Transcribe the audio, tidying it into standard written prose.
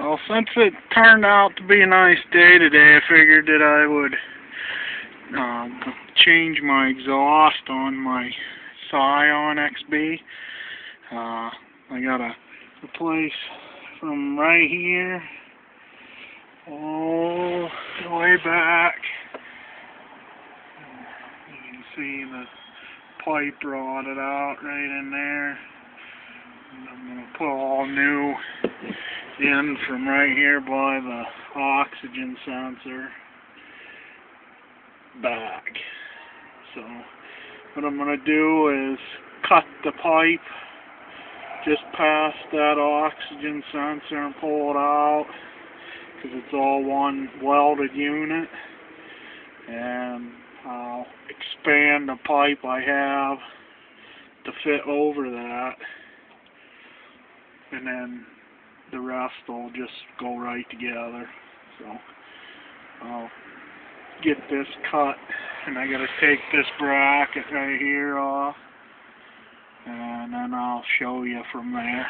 Well, since it turned out to be a nice day today, I figured that I would change my exhaust on my Scion XB. I gotta replace from right here all the way back. You can see the pipe rotted out right in there. And I'm gonna put all new in from right here by the oxygen sensor back. So what I'm going to do is cut the pipe just past that oxygen sensor and pull it out, because it's all one welded unit, and I'll expand the pipe I have to fit over that, and then the rest will just go right together. So I'll get this cut, and I gotta take this bracket right here off, and then I'll show you from there.